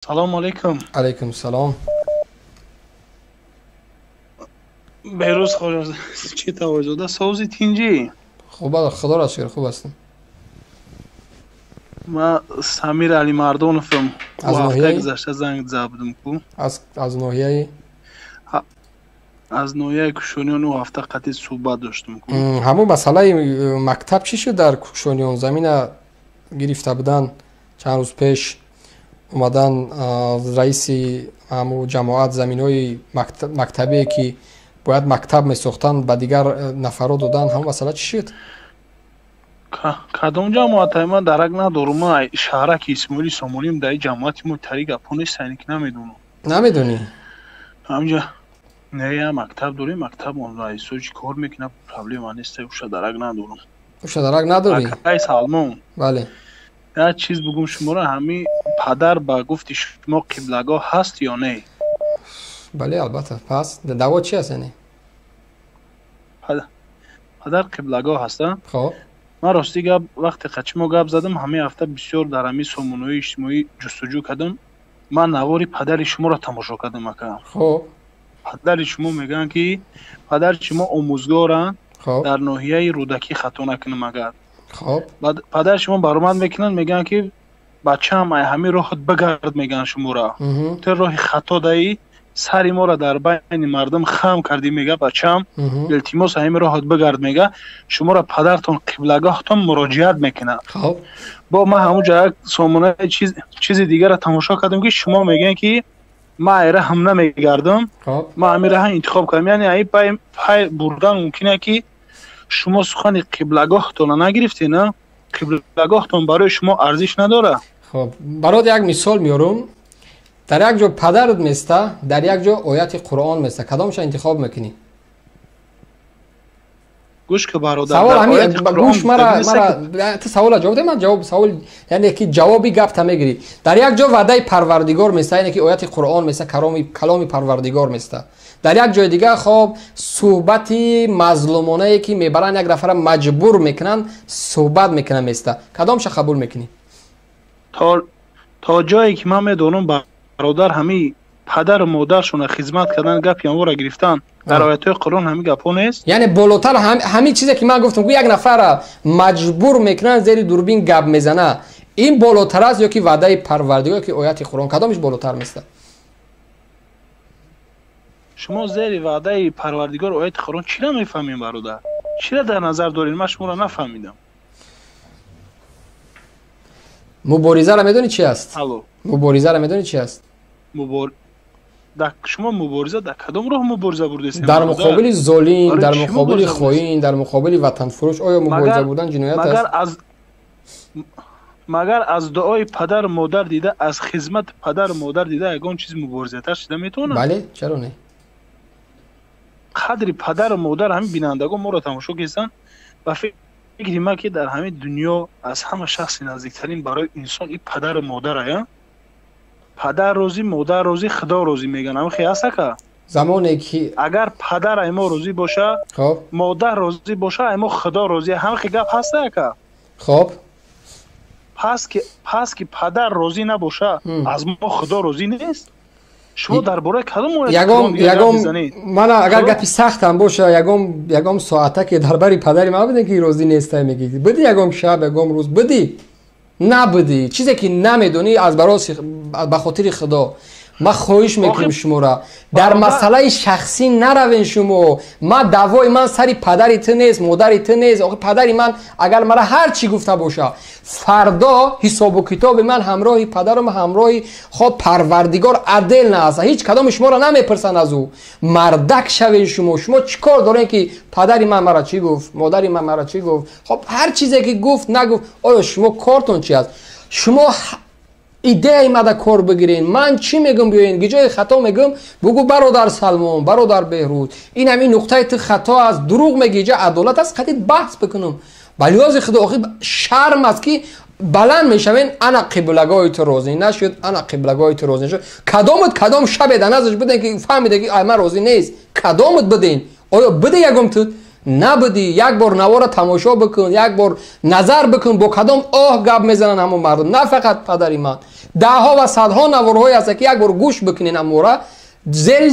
سلام علیکم. علیکم سلام. بهروز خدا چی توجه ده سوزی تینجی. خوب خدا را شکر خوب هستم. ما سمیر علی مردانوفم. از هفته ناحیه گذشته زنگ زدم کو. از ناحیه از ناحیه کوشانیان و هفته قطعی صحبت داشتم کو. همون مسئله مکتب چی شد در کوشانیان؟ زمین گرفته بودن چند روز پیش اومدن رئیس همون جماعت زمینای مکتبی که باید مکتب میساختن به دیگر نفرا دادن. همون مسئله چی شد؟ کدام جماعت من درک ندارم. ما شهرک اسماعیلی سامونیم در جماعت ما طریق پونش سینک نمیدونم. نمیدونی؟ همجا نه مکتب داریم. مکتب اون رئیسو چی کار میکنه پرابلم نیست. اوش درک ندارم. اوش درک نداری؟ اکای سلمان. بله. یک چیز بگم شما را، همین پدر با گفتی شما قبلگاه هست یا نه؟ بله البته. پس دعوا چی هست یعنی؟ پدر قبلگاه هست. خب من راستی گپ وقتی قچمو گپ زدم همین هفته بسیار در همین سامانه‌های اجتماعی جستجو کردم. من نواری پدر شما را تماشا کردم اکا. خب پدر شما میگن که پدر شما آموزگارن خب در ناحیه رودکی خطا نکنه مگر. خب بعد پدر شما برآمد میکنن میگن که بچه‌م همین راهت بگرد میگن شما را. تو راه خطا دایی سری ما را در بین مردم خم کردی میگه بچه‌م التماس همین راهت بگرد میگه شما را پدرتون قبلگاهتون مراجعت میکنه. خب با ما همونجا یک سامانه چیز دیگر را تماشا کردم که شما میگن که ما ایره هم نمیگردم. خب ما همین راه انتخاب کردم. یعنی ای پای بردن ممکنه که شما سخن قبلگاهتون نگرفتی نه. قبلگاهتون برای شما ارزش نداره. خب برات یک مثال میارم. در یک جا پدرت میسته، در یک جا آیت قرآن میسته، کدامش انتخاب میکنی؟ گوش که برادر سوال همین گوش مرا تو سوال جواب ده. من جواب سوال یعنی که جوابی گفت میگیری. در یک جا وعده پروردگار میسته، یعنی که آیت قرآن میسته، کلام پروردگار میسته. در یک جای دیگه خب صحبت مظلومانه ای که میبرن یک نفر مجبور میکنن صحبت میکنن میسته، کدامش قبول میکنی؟ تا جایی که من میدونم برادر همین پدر و مادرشون خدمت کردن گپ یانو را گرفتن در آیات قرآن همین گپا نیست. یعنی بالاتر همین چیزی که من گفتم که یک نفر مجبور میکنن زیر دوربین گپ میزنه، این بالاتر است یا که وعده پروردگار که آیات قرآن؟ کدامش بالاتر میسته؟ شما زیر وعده پروردگار آیات قرآن چی را میفهمین برادر؟ چی را در نظر دارین؟ من شما را نفهمیدم. مبارزه را میدونی چی است؟ الو مبارزه را میدونی چی است؟ شما مبارزه در کدام راه مبارزه بردید؟ در مقابل ظالم، آره در مقابل خائن، در مقابل وطن فروش. آیا مبارزه بودن جنایت است؟ مگر از دعای پدر و مادر دیده، از خدمت پدر و مادر دیده یگان چیز مبارزه تر شده میتونه؟ بله چرا نه؟ قدر پدر و مادر همین بینندگان ما را تماشا کردن و فکر ما که در همین دنیا از همه شخص نزدیکترین برای انسان این پدر و مادره. پدر روزی مادر روزی خدا روزی میگن. همین خیلی هست که زمانی که اگر پدر ایما روزی باشه خب مادر روزی باشه ایما خدا روزی. همین خیلی گپ هست که خب پس که پدر روزی نباشه از ما خدا روزی نیست. شما درباره کدام یگام من اگر گپی سخت هم باشه یگام ساعته که درباره پدری ما بدین که روزی نیسته میگی بدی یگام شب یگام روز بدی نه بدی چیزی که نمیدونی از براس به خاطر خدا ما خواهش میکنیم شما را در مسئله شخصی نروین. شما ما دعوای من سری پدرت نیست مادرت نیست. آخه پدری من اگر مرا هر چی گفته باشه فردا حساب و کتاب من همراه پدرم همراه خب پروردگار عدل نه است. هیچ کدام شما را نمیپرسن از او. مردک شوین شما چیکار دارین که پدری من مرا چی گفت مادری من مرا چی گفت؟ خب هر چیزی که گفت نگفت آیا شما کارتون چی است؟ شما ایده ایمده کار بگیرین. من چی میگم بیاین گیجای خطا میگم بگو برادر سلمان برادر بهروز این همین نقطه تو خطا از دروغ میگی جا عدالت است قطعی بحث بکنم. بلیاز خدا آخی شرم است که بلند میشوین انا قبلگاه تو روزی نشد انا قبلگاه تو روزی نشد. کدام شب دنازش بدین که فهمیده که من روزی نیست کدامت بدین؟ آیا بده یگم تو نبودی یک بار نوار تماشا بکن یک بار نظر بکن با کدام آه گپ میزنن همون مردم. نه فقط پدری من ده ها و صدها نوارهایی هست که یک بار گوش بکنین امورا زیر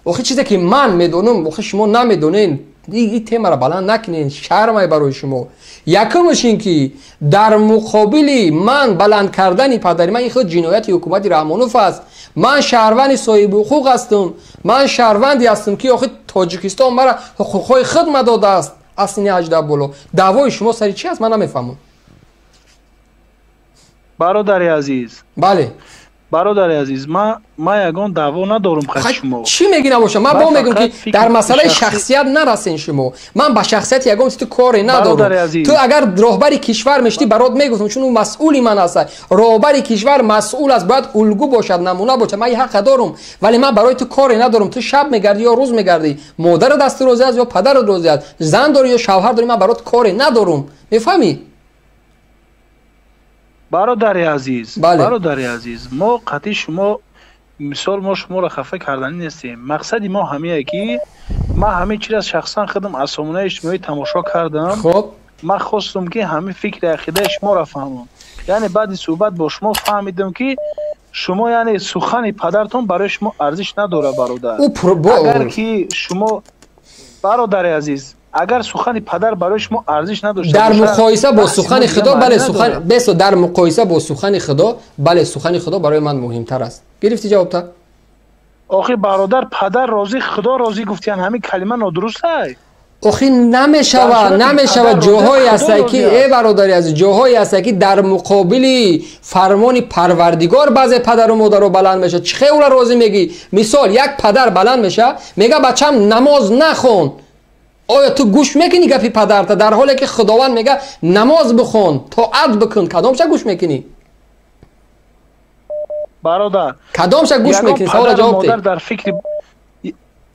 آخه چیزی که من میدونم آخه شما نمیدونین این تیم را بلند نکنین شرمه برای شما. یکمش این که در مقابل من بلند کردن پدری من این خود جنایت حکومت رحمانوف است. من شهروند صاحب حقوق هستم. من شهروندی هستم که آخه تاجیکستان مرا حقوقهای خود داده است. اصلا 18 بالا دعوای شما سری چی است من نمیفهمم. برادر عزیز بله برادر عزیز ما یگان دعوا ندارم خود شما. چی میگی نباشه؟ من با میگم که در مسئله شخصیت نرسین شما. من با شخصیت یگان تو کاری ندارم. تو اگر راهبر کشور میشتی برات میگفتم چون اون مسئولی من هستم. راهبر کشور مسئول است باید الگو باشد نمونه باشه. من حق دارم ولی من برای تو کاری ندارم. تو شب میگردی یا روز میگردی مادر دست روزی است یا پدر روزی است زن داری یا شوهر داری من برات کاری ندارم. میفهمی؟ برادر عزیز بله. برادر عزیز ما قطعی شما مثال ما شما را خفه کردنی نیستیم. مقصدی ما همینه که ما همه چیز از شخصا خودم از سامانه اجتماعی تماشا کردم. خب من خواستم که همه فکر عقیده شما را فهمم. یعنی بعد صحبت با شما فهمیدم که شما یعنی سخن پدرتون برای شما ارزش نداره برادر. اگر که شما برادر عزیز اگر سخن پدر برای شما ارزش نداشته در مقایسه با سخن خدا بله سخن بس در مقایسه با سخن خدا بله سخن خدا برای من مهمتر است. گرفتی جواب تا؟ آخه برادر پدر راضی خدا راضی گفتین همین کلمه نادرسته. آخه نمیشود جاهایی هست که ای برادری از جاهایی هست که در مقابل فرمان پروردگار بعضی پدر و مادر رو بلند میشه. چه خیلی راضی میگی؟ مثال یک پدر بلند میشه میگه بچم نماز نخون. آیا تو گوش میکنی گپی پدرت در حالی که خداوند میگه نماز بخون طاعت بکن کدامش گوش میکنی؟ برادر کدامش گوش میکنی؟ سوال جواب ده. در فکر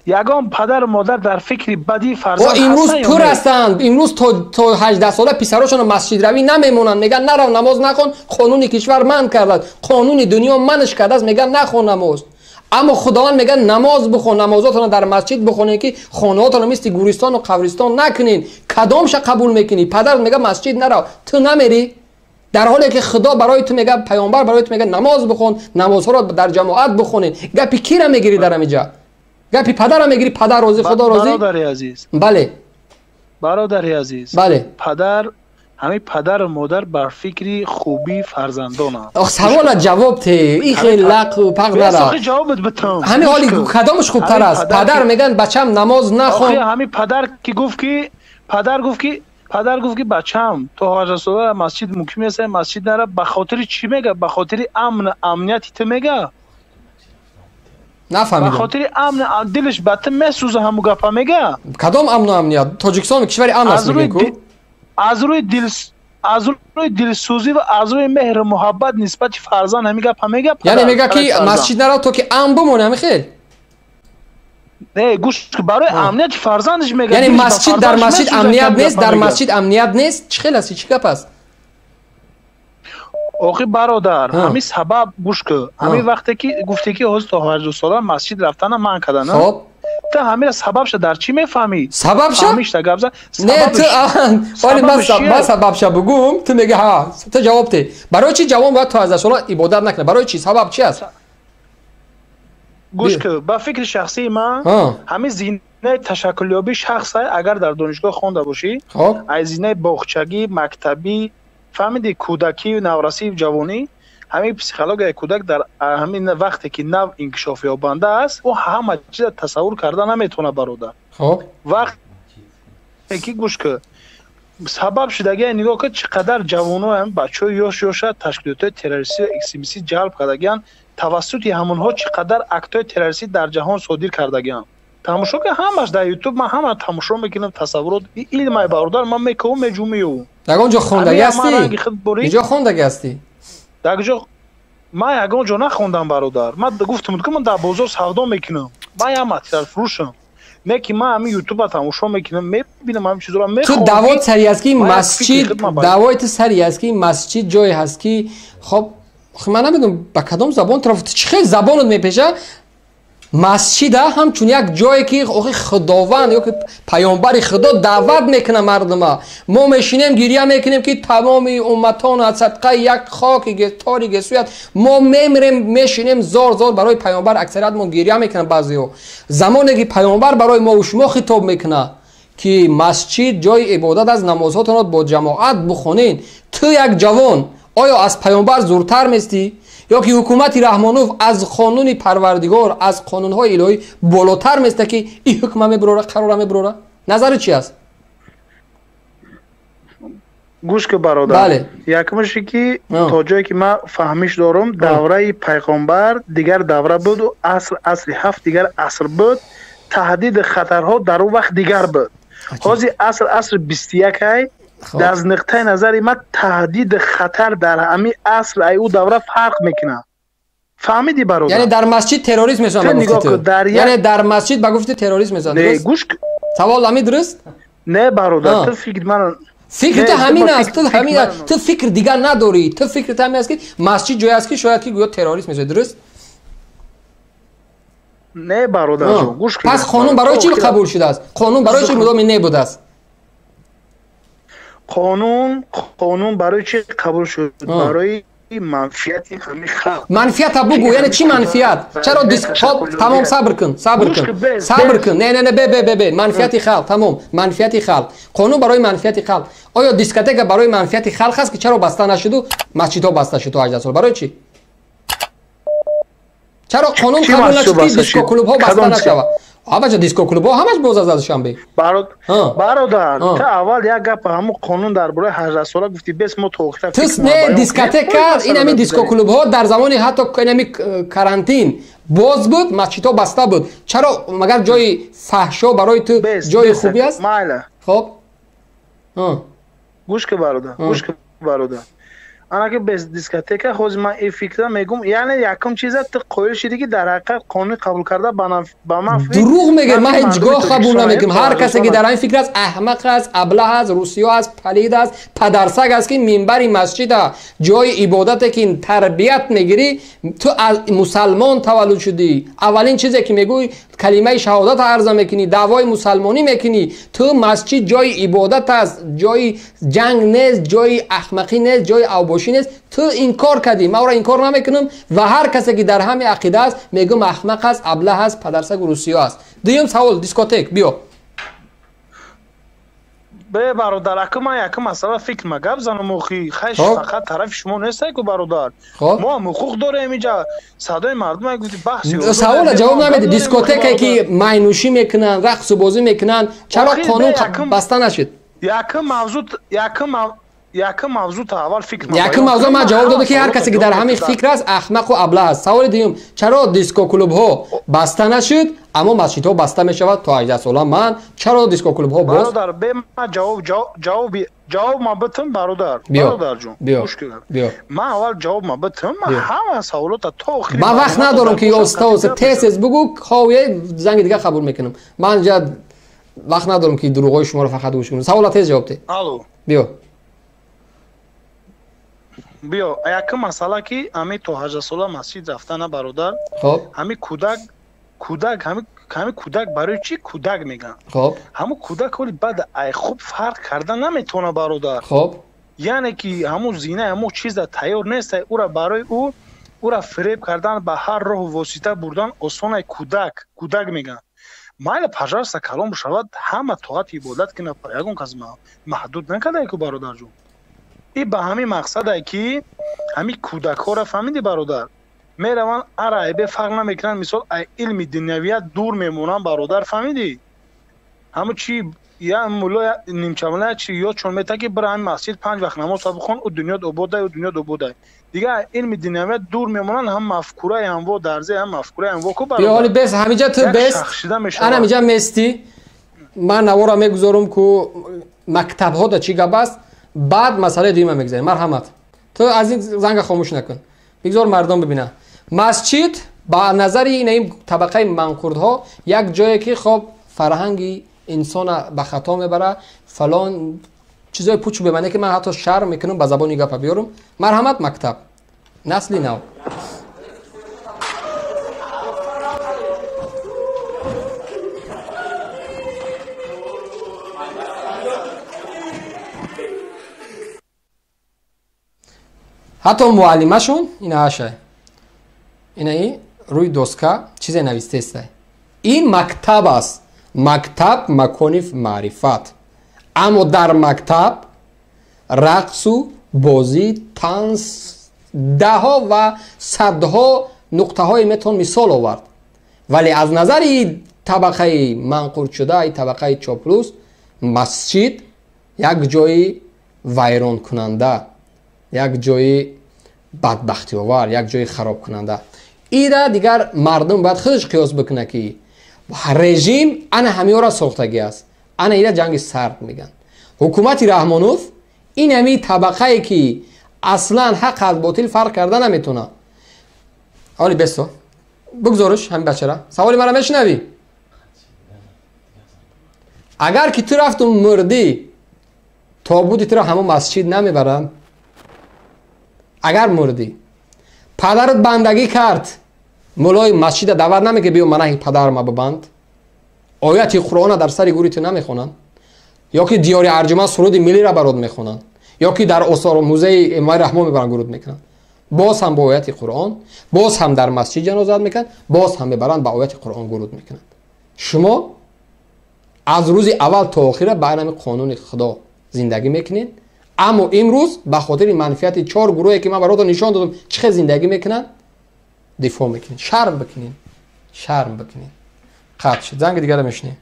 یگان پدر و مادر در فکر بدی فرزند هستن. امروز پر هستند. امروز تا 18 ساله پسراشون مسجد روی نمیمونن میگن نرو نماز نخون قانون کشور من کرده قانون دنیا منش کرده است میگن نخون نماز. اما خداوند میگه نماز بخون نمازاتون در مسجد بخونین که خانه‌هاتون مثل گورستان و قبرستان نکنین. کدامش قبول میکنی؟ پدر میگه مسجد نرو تو نمیری در حالی که خدا برای تو میگه پیامبر برای تو میگه نماز بخون نمازها رو در جماعت بخونین. گپی کی را میگیری در اینجا؟ گپی پدر را میگیری پدر راضی خدا راضی؟ برادر عزیز بله برادر عزیز بله همه پدر و مادر بر فکری خوبی فرزندان هست. آخ سوال جواب ته این خیلی لق و پق داره. جوابت بتم همین حالی کدامش خوبتر است؟ پدر میگن بچم نماز نخون. همین پدر که گفت که پدر گفت که بچم تو 18 ساله مسجد مقیم هستی مسجد نره به خاطر چی میگه؟ به خاطر امنیتی تو میگه؟ نفهمیدم. به خاطر امن دلش بته میسوزه همو گپا میگه. کدام امن و امنیت؟ تاجیکستان کشور امن است میگه. از روی دلسوزی و از روی مهر و محبت نسبت فرزند همین گپ میگه. یعنی میگه که مسجد نرو تو که امن بمونه همین خیلی. نه گوش که برای امنیت فرزندش میگه. یعنی مسجد در مسجد امنیت نیست در مسجد امنیت نیست چه خیلی است چی گپ است؟ آخه برادر همین سبب گوش که همین وقتی که گفته که حضرت تا 18 ساله مسجد رفتن من کردن. خب تو همین سببش در چی میفهمی؟ سببش؟ همیشه گپ زد. نه تو ولی من سببش بگم تو میگه ها تو جواب ده. برای چی جوان باید تا 18 ساله عبادت نکنه؟ برای چی؟ سبب چی است؟ گوش که با فکر شخصی من همین زینه تشکلیابی شخص اگر در دانشگاه خونده باشی از زینه باغچگی مکتبی فهمیدی کودکی و نورسی و جوانی همین پسیکولوژی کودک در همین وقتی که نو انکشاف یابنده است او همه چیز تصور کرده نمیتونه برادر. خب وقتی که گوش که سبب شدگی نگاه که چقدر جوانو هم بچه یاش تشکیلات تروریستی و اکستریمیستی جلب کردگیان توسط همونها چقدر اکتای تروریستی در جهان صادر کردگیان. تماشا که همش در یوتیوب من همه تماشا میکنم تصورات علم برادر من میکنم مجموعه در اونجا خوندگی هستی؟ اینجا خوندگی هستی؟ در اونجا من یگان جا نخوندم برادر. من گفتم که من در بازار سودا میکنم. من هم مطلب فروشم. نه که من همین یوتیوب تماشا میکنم میبینم همین چیزا رو میخوام. تو دعوت سری است که مسجد دعوت سری است که مسجد جای هست که خب من نمیدونم با کدام زبان طرف چه زبانت میپیشه مسجد همچون یک جایی که خداوند یا که پیامبر خدا دعوت میکنه مردم. ما میشینیم گریه میکنیم که تمام امتان از صدقه یک خاک تاری گسویت ما میمیریم میشینیم زار زار برای پیامبر اکثریت ما گریه میکنن. بعضی‌ها زمانی که پیامبر برای ما و شما خطاب میکنه که مسجد جای عبادت از نمازهاتون رو با جماعت بخونین، تو یک جوان آیا از پیامبر زورتر میستی یا که حکومت رحمانوف از قانون پروردگار از قانون‌های الهی بالاتر میسته که این حکم میبره قرار میبره؟ نظر چی است؟ گوش که برادر، بله. یکمشی که تا جایی که من فهمیش دارم دوره پیغمبر دیگر دوره بود و عصر هفت دیگر عصر بود. تهدید خطرها در اون وقت دیگر بود. حاضی عصر 21 در از نقطه نظری من تهدید خطر در همین عصر ای او دوره فرق میکنه. فهمیدی برادر؟ یعنی در مسجد تروریسم میشن یعنی در مسجد با گفت تروریسم میشن. نه گوش سوال همین درست؟ نه برادر، تو فکر من فکر تو همین است. تو همین است. تو فکر دیگر نداری. تو فکر همین است که مسجد جایی است که شاید که گویا تروریسم میشه. درست؟ نه برادر جون گوش کن. پس قانون برای چی قبول شده است؟ قانون برای چی مدام نبوده است؟ قانون برای چی قبول شد؟ برای منفیت همین خلق. منفیت بگو، یعنی چی منفیت؟ چرا تمام صبر کن. نه به منفیت خلق. تمام منفیت خلق. قانون برای منفیت خلق. آیا دیسکوتک برای منفیت خلق است که چرا بسته نشد و مسجدها بسته شد تا 18 سال؟ برای چی؟ چرا قانون قبول نشد که دیسکو کلوب ها بسته نشود؟ بچه دیسکو کلوب ها همش باز از شنبه. برادر تا اول یک گپ همون قانون درباره 18 ساله گفتی بس ما توقیف تو نه دیسکوتک کرد. این همین دیسکو کلوب ها در زمان حتی اینمی کارانتین باز بود، مسجدها بسته بود. چرا مگر جای فحشا برای تو جای خوبی است؟ خب گوش که برادر انا که بس دیسکوتک خود من این فکر میگم، یعنی یکم چیزا تو قول شدی که در حقیقت قانون قبول کرده با من دروغ میگه. من هیچگاه قبول نمیکنم. هر کسی که در این فکر است احمق است، ابله است، روسیا است، پلید است، پدرسگ است که منبر مسجد جای عبادت که تربیت میگیری. تو از مسلمان تولد شدی، اولین چیزی که میگوی کلمه شهادت عرضه میکنی، دعوای مسلمانی میکنی. تو مسجد جای عبادت است، جای جنگ نیست، جای احمقی نیست، جای اوباشی نیست. تو این کار کردی، من را این کار نمیکنم و هر کسی که در همین عقیده است میگم احمق است، ابله است، پدرسگ و روسیا است. دوم سوال دیسکوتک بیا. به برادر یکم مسئله فکر مگب زنم خیش فقط طرف شما نیست که برادر. ما هم حقوق داریم اینجا. صدای مردم گفتی بحثی. سوال جواب نمیدی. دیسکوتکی که ماینوشی میکنن، رقص و بازی میکنن، چرا قانون بسته نشد؟ یک موضوع تا اول فکر یک موضوع من جواب داده که هر کسی که در همین فکر است احمق و ابله است. سوال دیگه چرا دیسکو کلوب ها بسته نشد اما مسجد ها بسته می شود تا 18 سال؟ من چرا دیسکو کلوب ها باز؟ برادر به من جواب ما بتم برادر جون گوش کن. من اول جواب ما بتم همه سوالات تا آخر من وقت ندارم که استاد تست بگو خواهی زنگ دیگه قبول میکنم. من جد وقت ندارم که دروغای شما رو فقط گوش کنم. سوالات تست جواب ده. الو بیا یک مسئله که همین تو 18 ساله مسجد رفتن برادر. خب همین کودک برای چی کودک میگن؟ خب همون کودک ولی بعد ای خوب فرق کردن نمیتونه برادر. خب یعنی که همون زینه همون چیز تیار نیست او را برای او را فریب کردن به هر راه و واسطه بردن آسان. کودک میگن مایل پجرست کلام شود همه طاعت عبادت که نپر یگون کس محدود نکرده که برادر جون. این به همین مقصده که همین کودک ها را فهمیدی برادر میروان عربه فرق نمیکنن. مثال علم دنیویت دور میمونن برادر. فهمیدی همون چی یا مولا نیمچه مولا چی یا چون میتا که برای همین مسجد 5 وقت نماز بخون و دنیا دوباده دیگه علم دنیویت دور میمونن. هم مفکوره هم و درزه هم مفکوره هم و کو برادر. حالی بس همینجا تو بس انا همینجا مستی من نوارا میگذارم که مکتب ها دا چی گپ است. بعد مسئله دیگه میگذاریم. مرحمت تو از این زنگ خاموش نکن، بگذار مردم ببینن. مسجد با نظر این طبقه منقوردها یک جایی که خب فرهنگی انسان به خطا میبره، فلان چیزای پوچ بمانه که من حتی شرم میکنم به زبانی گپ بیارم. مرحمت مکتب نسلی نو حتی معلمشون این هاشه اینه روی دوسکا چیز نوشته است. این مکتب است. مکتب مکان معرفت. اما در مکتب رقص و بازی طنز دهها و صدها نقطه های میتون مثال آورد. ولی از نظر طبقه منقول شده طبقه چاپلوس مسجد یک جای ویران کننده، یک جای بدبختی آور، یک جای خراب کننده. ایده دیگر مردم باید خودش قیاس بکنه که رژیم انا همه را ساختگی است. انا ایده جنگ سرد میگن. حکومت رحمانوف این همی طبقه ای که اصلا حق از باطل فرق کرده نمیتونه. حالی بسو بگذارش همین بچه را. سوالی مرا میشنوی؟ اگر که تو رفت و مردی تابوتی تو را همون مسجد نمیبرن. اگر مردی پدرت بندگی کرد مولای مسجد دعوت نمیگه بیو منه پدر ما ببند. آیت قرآن در سر گوری تو نمیخونن، یا که دیار ارجمند سرود ملی را برات میخونن، یا که در آثار و موزه امام رحمان میبرن گرود میکنن. باز هم با آیت قرآن، باز هم در مسجد جنازت میکنن، باز هم میبرن با آیت قرآن گرود میکنن. شما از روز اول تا آخر به نام قانون خدا زندگی میکنین، اما امروز به خاطر منفعت 4 گروهی که من براتون نشان دادم چه زندگی میکنن دفاع میکنین. شرم بکنین، شرم بکنین. قطع شد. زنگ دیگه رو میشنی.